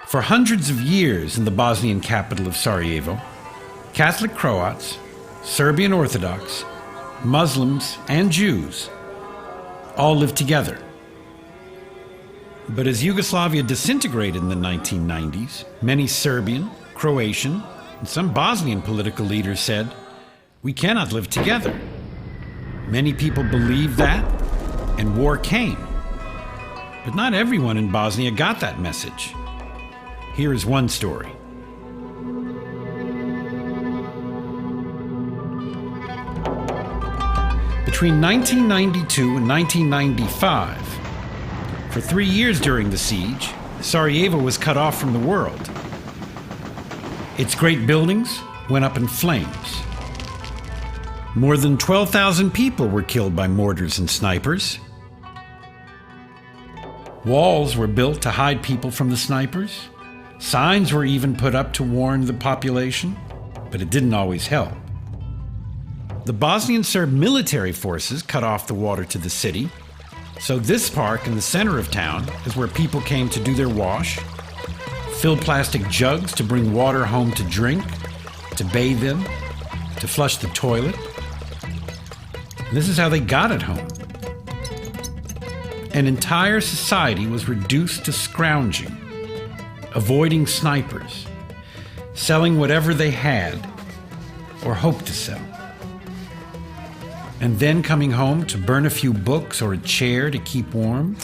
For hundreds of years in the Bosnian capital of Sarajevo, Catholic Croats, Serbian Orthodox, Muslims, and Jews all lived together. But as Yugoslavia disintegrated in the 1990s, many Serbian, Croatian, and some Bosnian political leaders said, "We cannot live together." Many people believed that, and war came. But not everyone in Bosnia got that message. Here is one story. Between 1992 and 1995, for 3 years during the siege, Sarajevo was cut off from the world. Its great buildings went up in flames. More than 12,000 people were killed by mortars and snipers. Walls were built to hide people from the snipers. Signs were even put up to warn the population, but it didn't always help. The Bosnian Serb military forces cut off the water to the city, so this park in the center of town is where people came to do their wash, fill plastic jugs to bring water home to drink, to bathe in, to flush the toilet. And this is how they got it home. An entire society was reduced to scrounging, avoiding snipers, selling whatever they had or hoped to sell, and then coming home to burn a few books or a chair to keep warm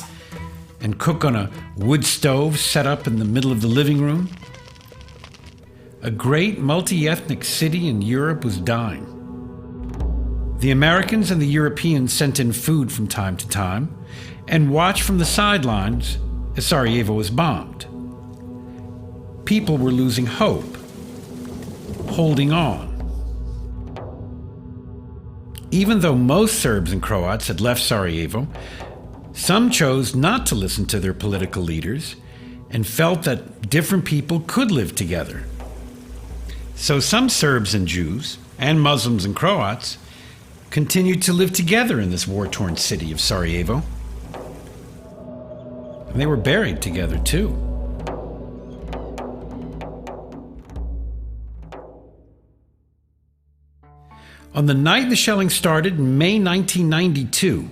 and cook on a wood stove set up in the middle of the living room. A great multi-ethnic city in Europe was dying. The Americans and the Europeans sent in food from time to time and watched from the sidelines as Sarajevo was bombed. People were losing hope, holding on. Even though most Serbs and Croats had left Sarajevo, some chose not to listen to their political leaders and felt that different people could live together. So some Serbs and Jews, and Muslims and Croats, continued to live together in this war-torn city of Sarajevo. And they were buried together too. On the night the shelling started in May 1992,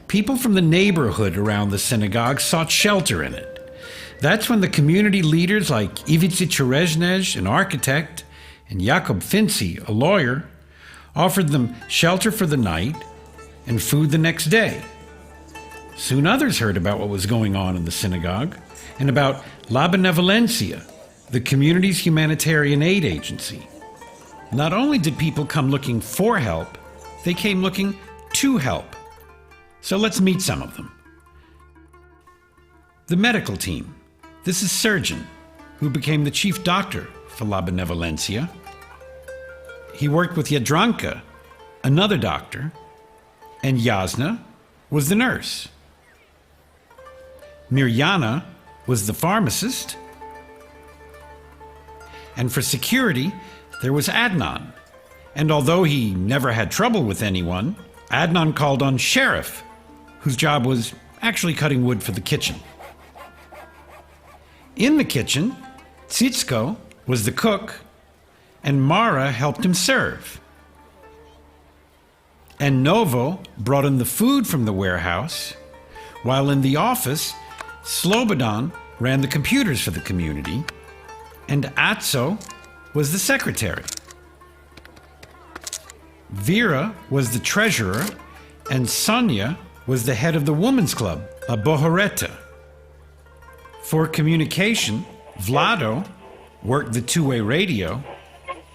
people from the neighborhood around the synagogue sought shelter in it. That's when the community leaders like Ivica Čerežnej, an architect, and Jakob Finci, a lawyer, offered them shelter for the night and food the next day. Soon others heard about what was going on in the synagogue and about Banda Valencia, the community's humanitarian aid agency. Not only did people come looking for help, they came looking to help. So let's meet some of them. The medical team. This is Surgeon, who became the chief doctor for Banda Valencia. He worked with Jadranka, another doctor, and Jasna was the nurse. Mirjana was the pharmacist. And for security, there was Adnan, and although he never had trouble with anyone, Adnan called on Sheriff, whose job was actually cutting wood for the kitchen. In the kitchen, Tsitsko was the cook, and Mara helped him serve. And Novo brought in the food from the warehouse, while in the office, Slobodan ran the computers for the community, and Atso was the secretary. Vera was the treasurer, and Sonia was the head of the women's club, a Bohoreta. For communication, Vlado worked the two-way radio,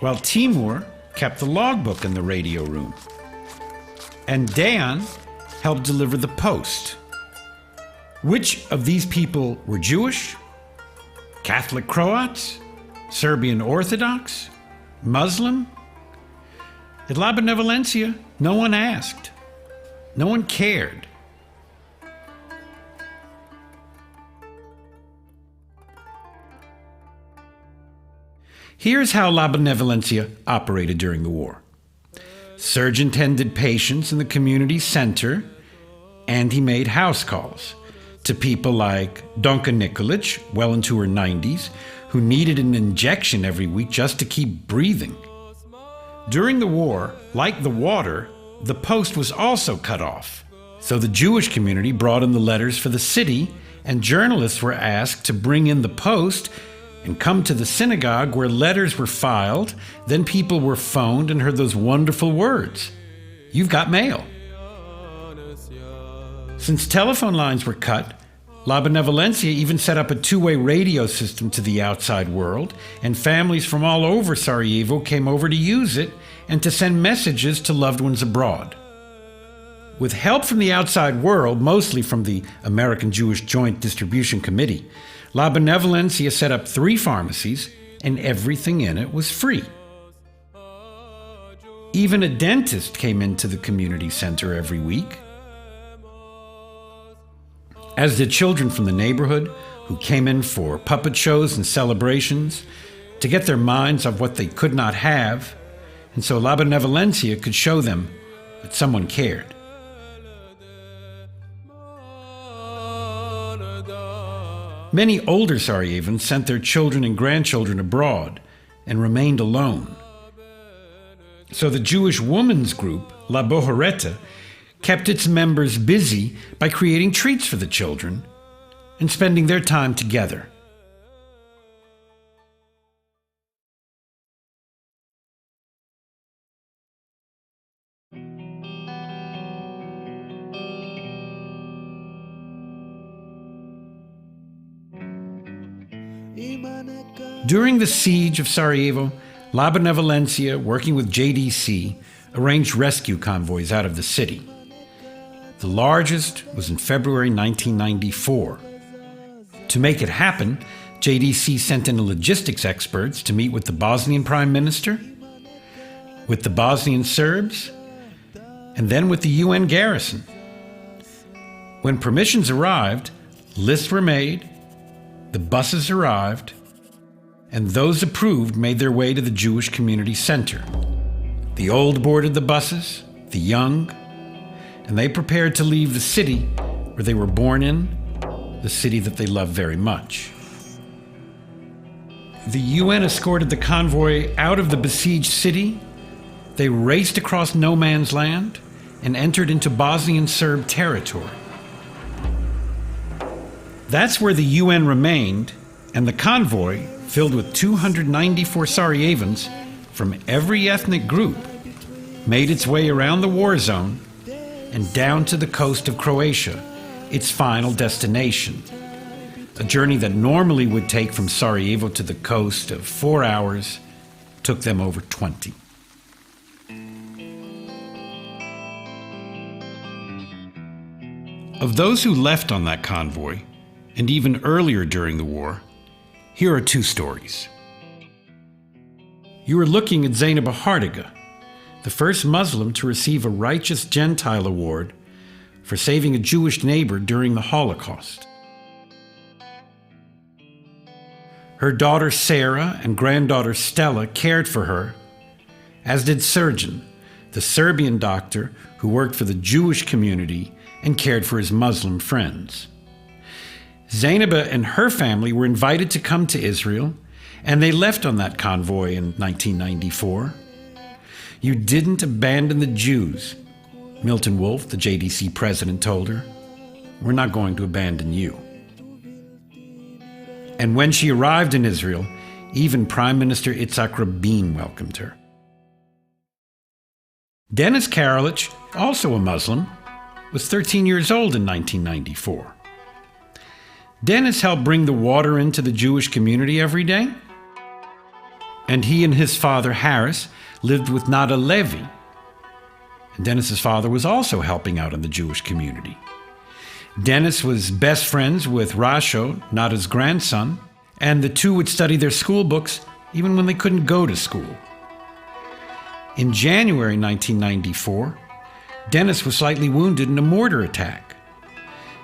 while Timur kept the logbook in the radio room. And Dejan helped deliver the post. Which of these people were Jewish? Catholic Croats? Serbian Orthodox? Muslim? At Banda Valencia, no one asked. No one cared. Here's how Banda Valencia operated during the war. Surgeon tended patients in the community center, and he made house calls to people like Donka Nikolic, well into her 90s, who needed an injection every week just to keep breathing. During the war, like the water, the post was also cut off. So the Jewish community brought in the letters for the city, and journalists were asked to bring in the post and come to the synagogue where letters were filed. Then people were phoned and heard those wonderful words, "You've got mail." Since telephone lines were cut, Banda Valencia even set up a two-way radio system to the outside world, and families from all over Sarajevo came over to use it and to send messages to loved ones abroad. With help from the outside world, mostly from the American Jewish Joint Distribution Committee, Banda Valencia set up 3 pharmacies, and everything in it was free. Even a dentist came into the community center every week, as did children from the neighborhood who came in for puppet shows and celebrations to get their minds off what they could not have, and so Banda Valencia could show them that someone cared. Many older Sarajevans sent their children and grandchildren abroad and remained alone. So the Jewish women's group, La Bohoreta, kept its members busy by creating treats for the children and spending their time together. During the siege of Sarajevo, Banda Valencia, working with JDC, arranged rescue convoys out of the city. The largest was in February 1994. To make it happen, JDC sent in logistics experts to meet with the Bosnian Prime Minister, with the Bosnian Serbs, and then with the UN garrison. When permissions arrived, lists were made, the buses arrived, and those approved made their way to the Jewish community center. The old boarded the buses, the young, and they prepared to leave the city where they were born in, the city that they loved very much. The UN escorted the convoy out of the besieged city. They raced across no man's land and entered into Bosnian Serb territory. That's where the UN remained, and the convoy, filled with 294 Sarajevans from every ethnic group, made its way around the war zone and down to the coast of Croatia, its final destination. A journey that normally would take from Sarajevo to the coast of 4 hours took them over 20. Of those who left on that convoy, and even earlier during the war, here are 2 stories. You are looking at Zeynep Hardiga, the first Muslim to receive a Righteous Gentile Award for saving a Jewish neighbor during the Holocaust. Her daughter Sarah and granddaughter Stella cared for her, as did Srđan, the Serbian doctor who worked for the Jewish community and cared for his Muslim friends. Zeynep and her family were invited to come to Israel, and they left on that convoy in 1994. "You didn't abandon the Jews," Milton Wolff, the JDC president, told her. "We're not going to abandon you." And when she arrived in Israel, even Prime Minister Yitzhak Rabin welcomed her. Denis Karalic, also a Muslim, was 13 years old in 1994. Denis helped bring the water into the Jewish community every day, and he and his father Harris lived with Nada Levi. And Denis's father was also helping out in the Jewish community. Denis was best friends with Rasho, Nada's grandson, and the two would study their school books even when they couldn't go to school. In January 1994, Denis was slightly wounded in a mortar attack.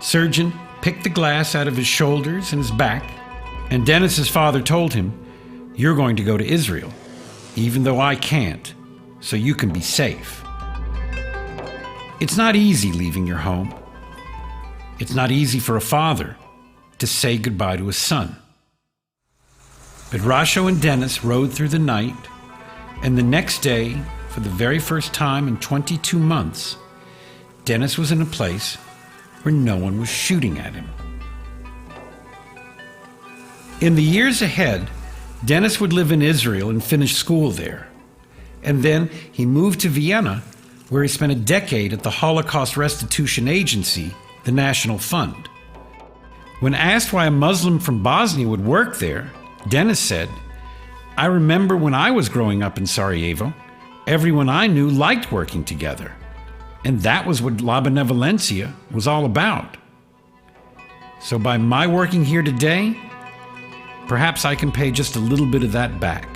Srđan picked the glass out of his shoulders and his back, and Denis's father told him, You're going to go to Israel, even though I can't, so you can be safe. It's not easy leaving your home. It's not easy for a father to say goodbye to his son. But Rasho and Dennis rode through the night, and the next day, for the very first time in 22 months, Dennis was in a place where no one was shooting at him. In the years ahead, Dennis would live in Israel and finish school there. And then he moved to Vienna, where he spent a decade at the Holocaust Restitution Agency, the National Fund. When asked why a Muslim from Bosnia would work there, Dennis said, "I remember when I was growing up in Sarajevo, everyone I knew liked working together. And that was what Banda Valencia was all about. So by my working here today, perhaps I can pay just a little bit of that back."